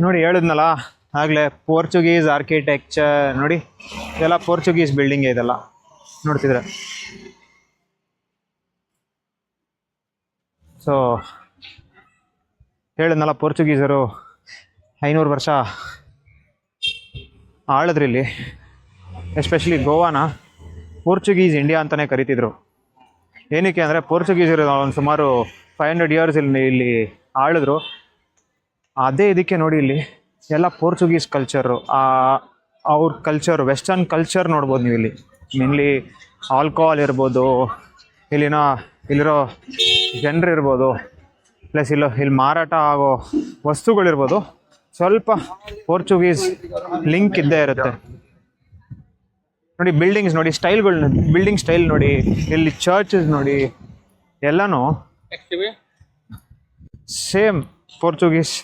ನೋಡಿ ಹೇಳಿದ್ನಲ್ಲ ಆಗಲೇ ಪೋರ್ಚುಗೀಸ್ ಆರ್ಕಿಟೆಕ್ಚರ್ ನೋಡಿ, ಇದೆಲ್ಲ ಪೋರ್ಚುಗೀಸ್ ಬಿಲ್ಡಿಂಗ್ ಇದೆಲ್ಲ ನೋಡ್ತಿದ್ರೆ. ಸೊ ಹೇಳಿದ್ನಲ್ಲ ಪೋರ್ಚುಗೀಸರು 500 ವರ್ಷ ಆಳಿದ್ರಿಲ್ಲಿ. ಎಸ್ಪೆಷಲಿ ಗೋವಾನ ಪೋರ್ಚುಗೀಸ್ ಇಂಡಿಯಾ ಅಂತಲೇ ಕರಿತಿದ್ರು. ಏನಕ್ಕೆ ಅಂದರೆ ಪೋರ್ಚುಗೀಸರು ಒಂದು ಸುಮಾರು 500 ಇಯರ್ಸ್ ಇಲ್ಲಿ ಆಳಿದ್ರು. ಅದೇ ಇದಕ್ಕೆ ನೋಡಿ ಇಲ್ಲಿ ಎಲ್ಲ ಪೋರ್ಚುಗೀಸ್ ಕಲ್ಚರು, ಅವ್ರ ಕಲ್ಚರ್ ವೆಸ್ಟರ್ನ್ ಕಲ್ಚರ್ ನೋಡ್ಬೋದು ನೀವು ಇಲ್ಲಿ. ಮೇನ್ಲಿ ಆಲ್ಕೋಹಾಲ್ ಇರ್ಬೋದು, ಇಲ್ಲಿರೋ ಜನರು ಇರ್ಬೋದು, ಪ್ಲಸ್ ಇಲ್ಲಿ ಮಾರಾಟ ಆಗೋ ವಸ್ತುಗಳಿರ್ಬೋದು, ಸ್ವಲ್ಪ ಪೋರ್ಚುಗೀಸ್ ಲಿಂಕ್ ಇದ್ದೇ ಇರುತ್ತೆ. ನೋಡಿ ಬಿಲ್ಡಿಂಗ್ಸ್ ನೋಡಿ, ಸ್ಟೈಲ್ಗಳು, ಬಿಲ್ಡಿಂಗ್ ಸ್ಟೈಲ್ ನೋಡಿ, ಇಲ್ಲಿ ಚರ್ಚಸ್ ನೋಡಿ, ಎಲ್ಲನೂ ಸೇಮ್ ಪೋರ್ಚುಗೀಸ್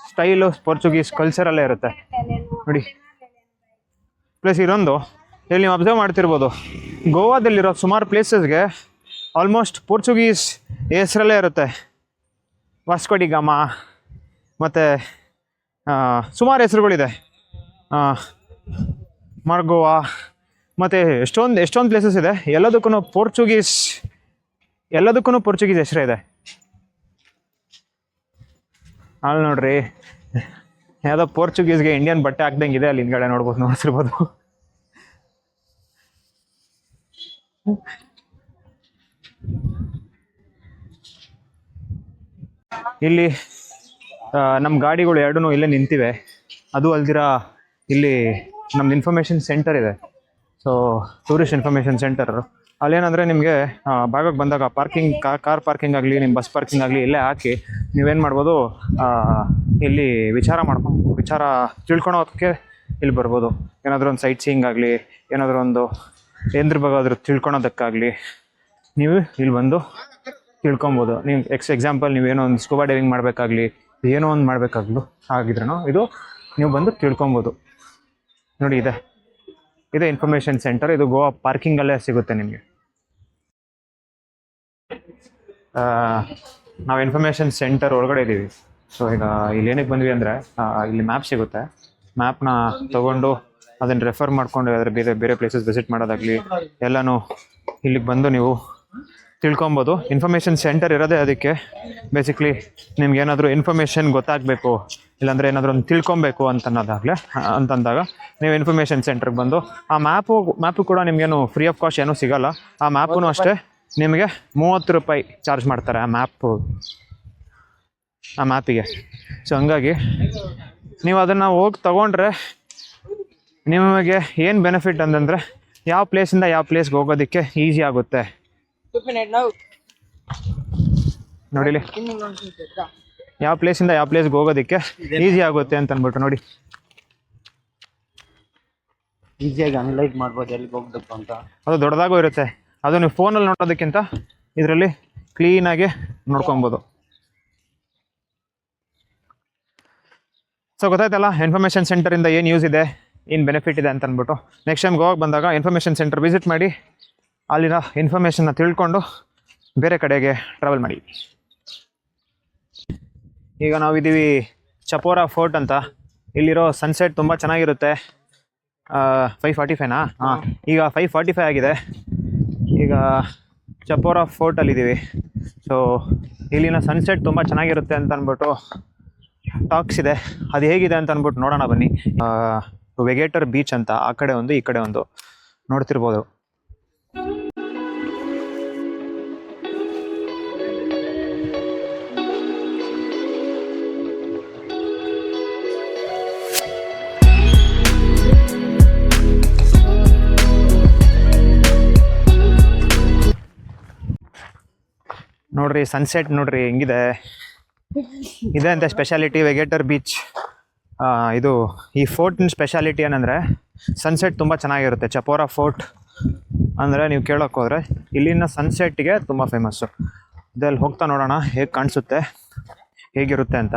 ಸ್ಟೈಲು, ಪೋರ್ಚುಗೀಸ್ ಕಲ್ಚರಲ್ಲೇ ಇರುತ್ತೆ ನೋಡಿ. ಪ್ಲಸ್ ಇದೊಂದು ಇಲ್ಲಿ ನೀವು ಅಬ್ಸರ್ವ್ ಮಾಡ್ತಿರ್ಬೋದು, ಗೋವಾದಲ್ಲಿರೋ ಸುಮಾರು ಪ್ಲೇಸಸ್ಗೆ ಆಲ್ಮೋಸ್ಟ್ ಪೋರ್ಚುಗೀಸ್ ಹೆಸರಲ್ಲೇ ಇರುತ್ತೆ. ವಾಸ್ಕೋ ಡಿ ಗಾಮ ಮತ್ತು ಸುಮಾರು ಹೆಸರುಗಳಿದೆ, ಮಾರ್ಗೋವಾ ಮತ್ತು ಎಷ್ಟೊಂದು ಪ್ಲೇಸಸ್ ಇದೆ. ಎಲ್ಲದಕ್ಕೂ ಪೋರ್ಚುಗೀಸ್ ಹೆಸರೇ ಇದೆ. ಅಲ್ಲಿ ನೋಡ್ರಿ, ಯಾವುದೋ ಪೋರ್ಚುಗೀಸ್ಗೆ ಇಂಡಿಯನ್ ಬಟ್ಟೆ ಹಾಕ್ದಂಗೆ ಇದೆ ಅಲ್ಲಿ ಹಿಂದ್ಗಡೆ ನೋಡ್ಸಿರ್ಬೋದು. ಇಲ್ಲಿ ನಮ್ಮ ಗಾಡಿಗಳು ಎರಡೂ ಇಲ್ಲೇ ನಿಂತಿವೆ. ಅದು ಅಲ್ದಿರ ಇಲ್ಲಿ ನಮ್ದು ಇನ್ಫಾರ್ಮೇಷನ್ ಸೆಂಟರ್ ಇದೆ. ಸೊ ಟೂರಿಸ್ಟ್ ಇನ್ಫಾರ್ಮೇಷನ್ ಸೆಂಟರ್ ಅಲ್ಲೇನಂದರೆ ನಿಮಗೆ ಭಾಗಕ್ಕೆ ಬಂದಾಗ ಪಾರ್ಕಿಂಗ್, ಕಾರ್ ಪಾರ್ಕಿಂಗ್ ಆಗಲಿ, ನಿಮ್ಮ ಬಸ್ ಪಾರ್ಕಿಂಗ್ ಆಗಲಿ ಇಲ್ಲೇ ಹಾಕಿ ನೀವೇನು ಮಾಡ್ಬೋದು, ಇಲ್ಲಿ ವಿಚಾರ ತಿಳ್ಕೊಳೋದಕ್ಕೆ ಇಲ್ಲಿ ಬರ್ಬೋದು. ಏನಾದರೂ ಒಂದು ಸೈಟ್ ಸೀಯಿಂಗ್ ಆಗಲಿ, ಏನಾದರೂ ಒಂದು ಏನ್ರ ಬಗ್ಗೆ ತಿಳ್ಕೊಳೋದಕ್ಕಾಗಲಿ ನೀವು ಇಲ್ಲಿ ಬಂದು ತಿಳ್ಕೊಬೋದು. ನೀವು ಎಕ್ಸಾಂಪಲ್ ನೀವೇನೋ ಒಂದು ಸ್ಕೂಬಾ ಡೈವಿಂಗ್ ಮಾಡಬೇಕಾಗ್ಲಿ, ಏನೋ ಒಂದು ಮಾಡಬೇಕಾಗ್ಲು ಆಗಿದ್ರೂ ಇದು ನೀವು ಬಂದು ತಿಳ್ಕೊಬೋದು. ನೋಡಿ ಇದೆ ಇನ್ಫಾರ್ಮೇಷನ್ ಸೆಂಟರ್. ಇದು ಗೋವಾ ಪಾರ್ಕಿಂಗಲ್ಲೇ ಸಿಗುತ್ತೆ ನಿಮಗೆ. ನಾವು ಇನ್ಫಾರ್ಮೇಷನ್ ಸೆಂಟರ್ ಒಳಗಡೆ ಇದ್ದೀವಿ. ಸೊ ಈಗ ಇಲ್ಲಿ ಏನಕ್ಕೆ ಬಂದ್ವಿ ಅಂದರೆ, ಇಲ್ಲಿ ಮ್ಯಾಪ್ ಸಿಗುತ್ತೆ. ಮ್ಯಾಪ್ನ ತೊಗೊಂಡು ಅದನ್ನು ರೆಫರ್ ಮಾಡಿಕೊಂಡು ಅದರ ಬೇರೆ ಪ್ಲೇಸಸ್ ವಿಸಿಟ್ ಮಾಡೋದಾಗಲಿ ಎಲ್ಲನೂ ಇಲ್ಲಿಗೆ ಬಂದು ನೀವು ತಿಳ್ಕೊಬೋದು. ಇನ್ಫಾರ್ಮೇಷನ್ ಸೆಂಟರ್ ಇರೋದೇ ಅದಕ್ಕೆ. ಬೇಸಿಕ್ಲಿ ನಿಮ್ಗೆ ಏನಾದರೂ ಇನ್ಫಾರ್ಮೇಷನ್ ಗೊತ್ತಾಗಬೇಕು, ಇಲ್ಲಾಂದರೆ ಏನಾದರೂ ಒಂದು ತಿಳ್ಕೊಬೇಕು ಅಂತಂದಾಗ ನೀವು ಇನ್ಫಾರ್ಮೇಷನ್ ಸೆಂಟ್ರಿಗೆ ಬಂದು ಆ ಮ್ಯಾಪು ಕೂಡ ನಿಮಗೇನು ಫ್ರೀ ಆಫ್ ಕಾಸ್ಟ್ ಏನೂ ಸಿಗೋಲ್ಲ. ಆ ಮ್ಯಾಪೂ ಅಷ್ಟೇ ನಿಮಗೆ 30 ರೂಪಾಯಿ ಚಾರ್ಜ್ ಮಾಡ್ತಾರೆ ಆ ಮ್ಯಾಪಿಗೆ. ಸೊ ಹಂಗಾಗಿ ನೀವು ಅದನ್ನು ಹೋಗಿ ತೊಗೊಂಡ್ರೆ ನಿಮಗೆ ಏನು ಬೆನಿಫಿಟ್ ಅಂತಂದರೆ, ಯಾವ ಪ್ಲೇಸಿಂದ ಯಾವ ಪ್ಲೇಸ್ಗೆ ಹೋಗೋದಕ್ಕೆ ಈಸಿ ಆಗುತ್ತೆ. ನೋಡಿಲಿ, ಯಾವ ಪ್ಲೇಸಿಂದ ಯಾವ ಪ್ಲೇಸ್ಗೆ ಹೋಗೋದಕ್ಕೆ ಈಸಿ ಆಗುತ್ತೆ ಅಂತ ಅಂದ್ಬಿಟ್ಟು ನೋಡಿ. ಈಸಿಯಾಗಿ ಅನಲೈಸ್ ಮಾಡ್ಬೋದು ಎಲ್ಲಿಗೆ ಹೋಗ್ಬೇಕು ಅಂತ. ಅದು ದೊಡ್ಡದಾಗೂ ಇರುತ್ತೆ. ಅದು ನೀವು ಫೋನಲ್ಲಿ ನೋಡೋದಕ್ಕಿಂತ ಇದರಲ್ಲಿ ಕ್ಲೀನಾಗಿ ನೋಡ್ಕೊಬೋದು. ಸೊ ಗೊತ್ತಾಯ್ತಲ್ಲ ಇನ್ಫಾರ್ಮೇಷನ್ ಸೆಂಟರಿಂದ ಏನು ಯೂಸ್ ಇದೆ, ಏನು ಬೆನಿಫಿಟ್ ಇದೆ ಅಂತ ಅಂದ್ಬಿಟ್ಟು. ನೆಕ್ಸ್ಟ್ ಟೈಮ್ ಗೋವಾಗೆ ಬಂದಾಗ ಇನ್ಫಾರ್ಮೇಷನ್ ಸೆಂಟರ್ ವಿಸಿಟ್ ಮಾಡಿ ಅಲ್ಲಿನ ಇನ್ಫಾರ್ಮೇಷನ್ನ ತಿಳ್ಕೊಂಡು ಬೇರೆ ಕಡೆಗೆ ಟ್ರಾವೆಲ್ ಮಾಡಿ. ಈಗ ನಾವಿದ್ದೀವಿ ಚಪೋರಾ ಫೋರ್ಟ್ ಅಂತ. ಇಲ್ಲಿರೋ ಸನ್ಸೆಟ್ ತುಂಬ ಚೆನ್ನಾಗಿರುತ್ತೆ. 5:45ನಾ? ಹಾಂ, ಈಗ 5:45 ಆಗಿದೆ. ಈಗ ಚಪೋರಾ ಫೋರ್ಟಲ್ಲಿದ್ದೀವಿ. ಸೊ ಇಲ್ಲಿನ ಸನ್ಸೆಟ್ ತುಂಬ ಚೆನ್ನಾಗಿರುತ್ತೆ ಅಂತ ಅಂದ್ಬಿಟ್ಟು ಟಾಕ್ಸ್ ಇದೆ. ಅದು ಹೇಗಿದೆ ಅಂತ ಅಂದ್ಬಿಟ್ಟು ನೋಡೋಣ ಬನ್ನಿ. ವೆಗೇಟರ್ ಬೀಚ್ ಅಂತ ಆ ಕಡೆ ಒಂದು ಈ ಕಡೆ ಒಂದು ನೋಡ್ತಿರ್ಬೋದು. ನೋಡ್ರಿ ಸನ್ಸೆಟ್ ನೋಡ್ರಿ ಹೆಂಗಿದೆ. ಇದೆ ಅಂತ ಸ್ಪೆಷಾಲಿಟಿ ವೆಗೇಟರ್ ಬೀಚ್. ಇದು ಈ ಫೋರ್ಟಿನ ಸ್ಪೆಷಾಲಿಟಿ ಏನಂದರೆ ಸನ್ಸೆಟ್ ತುಂಬ ಚೆನ್ನಾಗಿರುತ್ತೆ. ಚಪೋರಾ ಫೋರ್ಟ್ ಅಂದರೆ ನೀವು ಕೇಳೋಕ್ಕೆ ಹೋದರೆ ಇಲ್ಲಿನ ಸನ್ಸೆಟ್ಗೆ ತುಂಬ ಫೇಮಸ್ಸು. ಇದರಲ್ಲಿ ಹೋಗ್ತಾ ನೋಡೋಣ ಹೇಗೆ ಕಾಣಿಸುತ್ತೆ, ಹೇಗಿರುತ್ತೆ ಅಂತ.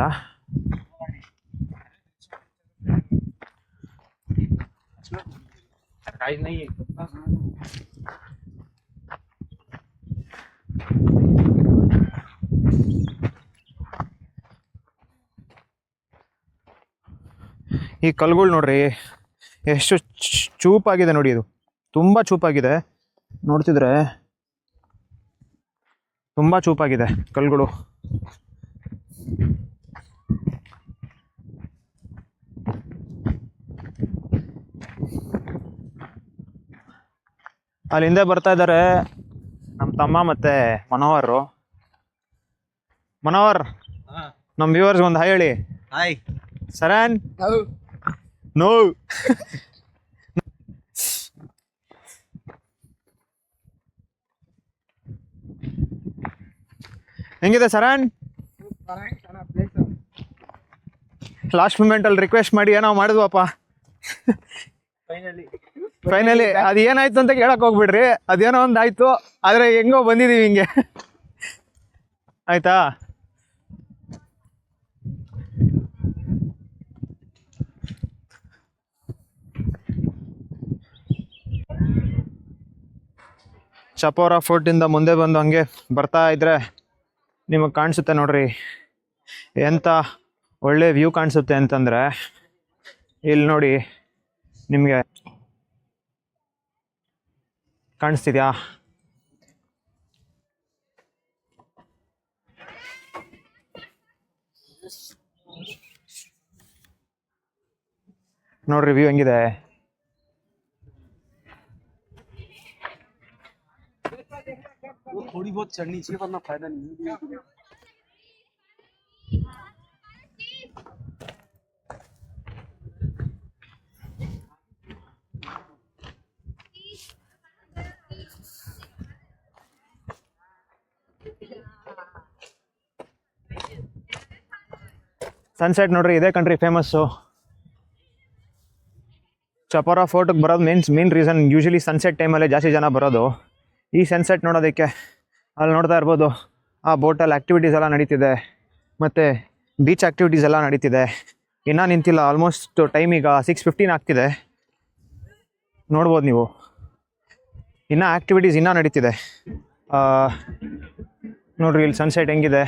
ಈ ಕಲ್ಗಳು ನೋಡ್ರಿ ಎಷ್ಟು ಚೂಪಾಗಿದೆ ನೋಡಿ, ಇದು ತುಂಬ ಚೂಪಾಗಿದೆ. ನೋಡ್ತಿದ್ರೆ ತುಂಬ ಚೂಪಾಗಿದೆ ಕಲ್ಗಳು. ಅಲ್ಲಿ ಹಿಂದೆ ಬರ್ತಾ ಇದ್ದಾರೆ ನಮ್ಮ ತಮ್ಮ ಮತ್ತೆ ಮನೋಹರ್. ಮನೋಹರ್, ನಮ್ಮ ವ್ಯೂವರ್ಸ್ ಒಂದು ಹಾಯ್ ಹೇಳಿ. ಹಾಯ್ ಸರನ್ ನೋ. ಹೆಂಗಿದೆ ಸರನ್? ಲಾಸ್ಟ್ ಮೂಮೆಂಟಲ್ಲಿ ರಿಕ್ವೆಸ್ಟ್ ಮಾಡಿ ಏನೋ ಮಾಡಿದ್ವಪ್ಪ. ಫೈನಲಿ ಅದು ಏನಾಯ್ತು ಅಂತ ಕೇಳಕ್ ಹೋಗ್ಬಿಡ್ರಿ, ಅದೇನೋ ಒಂದು ಆಯ್ತು, ಆದರೆ ಹೆಂಗೋ ಬಂದಿದ್ದೀವಿ ಹಿಂಗೆ. ಆಯ್ತಾ? ಚಪೋರಾ ಫೋರ್ಟಿಂದ ಮುಂದೆ ಬಂದು ಹಂಗೆ ಬರ್ತಾ ಇದ್ರೆ ನಿಮಗೆ ಕಾಣಿಸುತ್ತೆ ನೋಡ್ರಿ, ಎಂಥ ಒಳ್ಳೆ ವ್ಯೂ ಕಾಣಿಸುತ್ತೆ ಅಂತಂದರೆ. ಇಲ್ಲಿ ನೋಡಿ, ನಿಮಗೆ ಕಾಣಿಸ್ತಿದ್ಯಾ? ನೋಡ್ರಿ ವ್ಯೂ ಹೆಂಗಿದೆ. थोड़ी बहुत चढ़नी चाहिए वरना फायदा नहीं। ಸನ್ಸೆಟ್ ನೋಡ್ರಿ, ಇದೇ ಕಂಟ್ರಿ ಫೇಮಸ್ಸು. ಚಪೋರಾ ಫೋರ್ಟಿಗೆ ಬರೋದು ಮೇನ್ ರೀಸನ್ ಯೂಶಲಿ ಸನ್ಸೆಟ್ ಟೈಮಲ್ಲೇ ಜಾಸ್ತಿ ಜನ ಬರೋದು. ಈ ಸನ್ಸೆಟ್ ನೋಡೋದಕ್ಕೆ ಅಲ್ಲಿ ನೋಡ್ತಾ ಇರ್ಬೋದು, ಆ ಬೋಟಲ್ಲಿ ಆ್ಯಕ್ಟಿವಿಟೀಸ್ ಎಲ್ಲ ನಡೀತಿದೆ, ಮತ್ತು ಬೀಚ್ ಆ್ಯಕ್ಟಿವಿಟೀಸ್ ಎಲ್ಲ ನಡೀತಿದೆ. ಇನ್ನೂ ನಿಂತಿಲ್ಲ, ಆಲ್ಮೋಸ್ಟ್ ಟೈಮ್ ಈಗ 6:15 ಆಗ್ತಿದೆ. ನೋಡ್ಬೋದು ನೀವು, ಇನ್ನೂ ಆ್ಯಕ್ಟಿವಿಟೀಸ್ ಇನ್ನೂ ನಡೀತಿದೆ. ನೋಡ್ರಿ ಇಲ್ಲಿ ಸನ್ಸೆಟ್ ಹೆಂಗಿದೆ.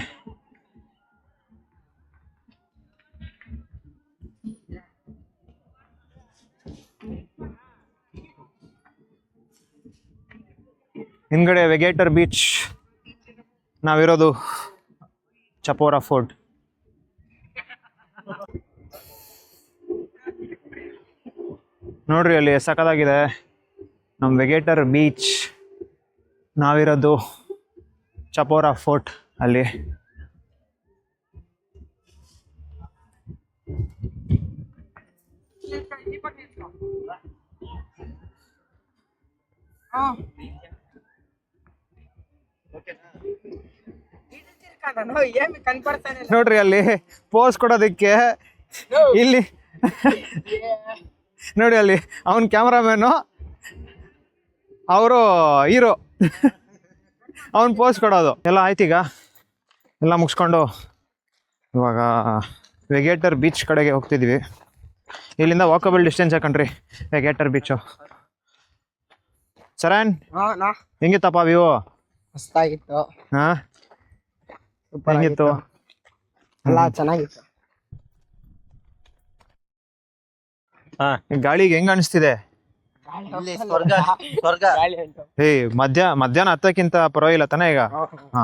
ಹಿಂದ್ಗಡೆ ವೆಗೇಟರ್ ಬೀಚ್, ನಾವಿರೋದು ಚಪೋರಾ ಫೋರ್ಟ್. ನೋಡ್ರಿ ಅಲ್ಲಿ ಸಖತ್ತಾಗಿದೆ ನಮ್ಮ ವೆಗೇಟರ್ ಬೀಚ್. ನಾವಿರೋದು ಚಪೋರಾ ಫೋರ್ಟ್ ಅಲ್ಲಿ. ನೋಡ್ರಿ ಅಲ್ಲಿ ಪೋಸ್ ಕೊಡೋದಕ್ಕೆ ಇಲ್ಲಿ ನೋಡಿ, ಅಲ್ಲಿ ಅವನ್ ಕ್ಯಾಮ್ರಾಮ್ಯಾನು, ಅವರು ಹೀರೋ, ಅವನ್ ಪೋಸ್ ಕೊಡೋದು ಎಲ್ಲ ಆಯ್ತೀಗ. ಎಲ್ಲ ಮುಗಿಸ್ಕೊಂಡು ಇವಾಗ ವೆಗೇಟರ್ ಬೀಚ್ ಕಡೆಗೆ ಹೋಗ್ತಿದ್ವಿ. ಇಲ್ಲಿಂದ ವಾಕಬಲ್ ಡಿಸ್ಟೆನ್ಸ್ ಕಣ್ರಿ ವೆಗೇಟರ್ ಬೀಚು. ಸರನ್ ಹೆಂಗಿತ್ತಪ್ಪ ವ್ಯೂ? ಮಸ್ತಾಗಿತ್ತು. ಹಾ, ಹೆಂಗಿತ್ತು? ಎಲ್ಲ ಚೆನ್ನಾಗಿತ್ತು. ಗಾಳಿಗೆ ಹೆಂಗ್ ಅನಿಸ್ತಿದೆ? ಸ್ವರ್ಗ ಸ್ವರ್ಗ. ಮಧ್ಯಾಹ್ನ 10ಕ್ಕಿಂತ ಪರವಾಗಿಲ್ಲ ತಾನೇ ಈಗ? ಹಾ,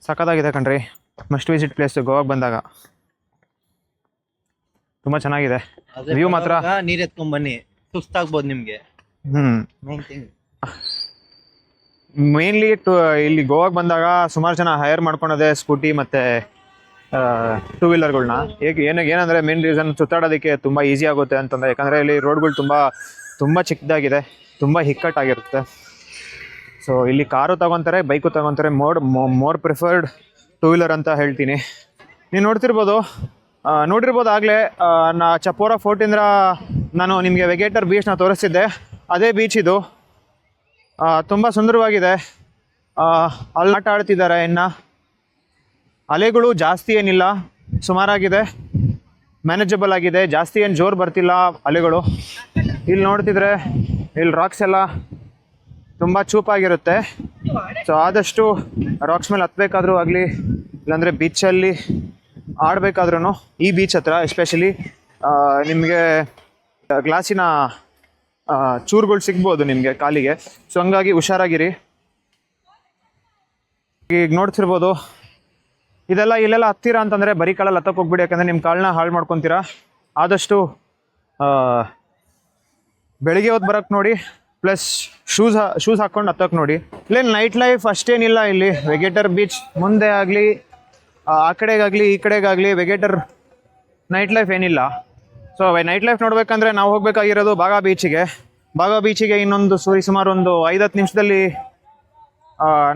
ಸಖತ್ತಾಗಿದೆ ಕಣ್ರಿ. ಮಸ್ಟ್ ವಿಸಿಟ್ ಪ್ಲೇಸ್ ಗೋವಾಗೆ ಬಂದಾಗ. ತುಂಬಾ ಚೆನ್ನಾಗಿದೆ ವ್ಯೂ ಮಾತ್ರ. ನೀರ್ ಎತ್ಕೊಂಡ್ ಬನ್ನಿ, ಸುಸ್ತಾಗ್ಬೋದು ನಿಮ್ಗೆ. ಮೇನ್ಲಿ ಇಲ್ಲಿ ಗೋವಾಗೆ ಬಂದಾಗ ಸುಮಾರು ಜನ ಹೈರ್ ಮಾಡ್ಕೊಳೋದೆ ಸ್ಕೂಟಿ ಮತ್ತೆ ಟೂ ವೀಲರ್ಗಳನ್ನ. ಏನಂದ್ರೆ ಮೇನ್ ರೀಸನ್ ಸುತ್ತಾಡೋದಕ್ಕೆ ತುಂಬ ಈಸಿ ಆಗುತ್ತೆ ಅಂತಂದ್ರೆ, ಯಾಕಂದರೆ ಇಲ್ಲಿ ರೋಡ್ಗಳು ತುಂಬ ಚಿಕ್ಕದಾಗಿದೆ, ತುಂಬ ಇಕ್ಕಟ್ಟಾಗಿರುತ್ತೆ. ಸೊ ಇಲ್ಲಿ ಕಾರು ತಗೊತಾರೆ, ಬೈಕು ತಗೊತಾರೆ. ಮೋರ್ ಪ್ರಿಫರ್ಡ್ ಟೂ ವೀಲರ್ ಅಂತ ಹೇಳ್ತೀನಿ. ನೀವು ನೋಡಿರ್ಬೋದು ಆಗಲೇ ಚಪೋರಾ ಫೋರ್ಟಿಂದ ನಾನು ನಿಮಗೆ ವೆಗೇಟರ್ ಬೀಚ್ನ ತೋರಿಸ್ತಿದ್ದೆ. ಅದೇ ಬೀಚ್ ಇದು. ತುಂಬ ಸುಂದರವಾಗಿದೆ. ಅಲ್ಲಿ ಆಟ ಆಡ್ತಿದ್ದಾರೆ. ಇನ್ನು ಅಲೆಗಳು ಜಾಸ್ತಿ ಏನಿಲ್ಲ, ಸುಮಾರಾಗಿದೆ, ಮ್ಯಾನೇಜಬಲ್ ಆಗಿದೆ. ಜಾಸ್ತಿ ಏನು ಜೋರು ಬರ್ತಿಲ್ಲ ಅಲೆಗಳು. ಇಲ್ಲಿ ನೋಡ್ತಿದ್ರೆ ಇಲ್ಲಿ ರಾಕ್ಸ್ ಎಲ್ಲ ತುಂಬ ಚೂಪಾಗಿರುತ್ತೆ. ಸೊ ಆದಷ್ಟು ರಾಕ್ಸ್ ಮೇಲೆ ಹತ್ತಬೇಕಾದ್ರೂ ಆಗಲಿ, ಇಲ್ಲಾಂದರೆ ಬೀಚಲ್ಲಿ ಆಡಬೇಕಾದ್ರೂ ಈ ಬೀಚ್ ಹತ್ರ ಎಸ್ಪೆಷಲಿ ನಿಮಗೆ ಗ್ಲಾಸಿನ ಚೂರುಗಳು ಸಿಗ್ಬೋದು ನಿಮಗೆ ಕಾಲಿಗೆ. ಸೊ ಹಂಗಾಗಿ ಹುಷಾರಾಗಿರಿ. ಈಗ ನೋಡ್ತಿರ್ಬೋದು ಇಲ್ಲೆಲ್ಲ ಹತ್ತೀರಾ ಅಂತಂದರೆ ಬರೀ ಕಾಲಲ್ಲಿ ಹತ್ತಕ್ಕೆ ಹೋಗ್ಬಿಡಿ, ಯಾಕಂದರೆ ನಿಮ್ಮ ಕಾಲನ್ನ ಹಾಳು ಮಾಡ್ಕೊತೀರಾ. ಆದಷ್ಟು ಬೆಳಿಗ್ಗೆ ಹೊತ್ತು ಬರೋಕ್ಕೆ ನೋಡಿ, ಪ್ಲಸ್ ಶೂಸ್ ಹಾಕ್ಕೊಂಡು ಹತ್ತಕ್ಕೆ ನೋಡಿ. ಇಲ್ಲೇನು ನೈಟ್ ಲೈಫ್ ಅಷ್ಟೇನಿಲ್ಲ. ಇಲ್ಲಿ ವೆಗೇಟರ್ ಬೀಚ್ ಮುಂದೆ ಆಗಲಿ ಆ ಕಡೆಗಾಗಲಿ ಈ ಕಡೆಗಾಗಲಿ ವೆಗೇಟರ್ ನೈಟ್ ಲೈಫ್ ಏನಿಲ್ಲ. ಸೊ ನೈಟ್ ಲೈಫ್ ನೋಡ್ಬೇಕಂದ್ರೆ ನಾವು ಹೋಗ್ಬೇಕಾಗಿರೋದು ಬಾಗಾ ಬೀಚಿಗೆ ಇನ್ನೊಂದು ಸುಮಾರು ಒಂದು 5-10 ನಿಮಿಷದಲ್ಲಿ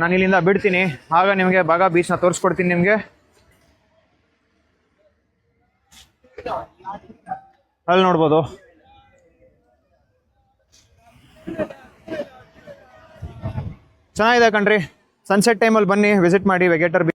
ನಾನು ಇಲ್ಲಿಂದ ಬಿಡ್ತೀನಿ. ಆಗ ನಿಮಗೆ ಬಾಗಾ ಬೀಚ್ನ ತೋರಿಸ್ಕೊಡ್ತೀನಿ. ನಿಮಗೆ ಅಲ್ಲಿ ನೋಡ್ಬೋದು ಚೆನ್ನಾಗಿದೆ ಕಣ್ರಿ. ಸನ್ಸೆಟ್ ಟೈಮಲ್ಲಿ ಬನ್ನಿ, ವಿಸಿಟ್ ಮಾಡಿ ವೆಗೇಟರ್ ಬೀಚ್.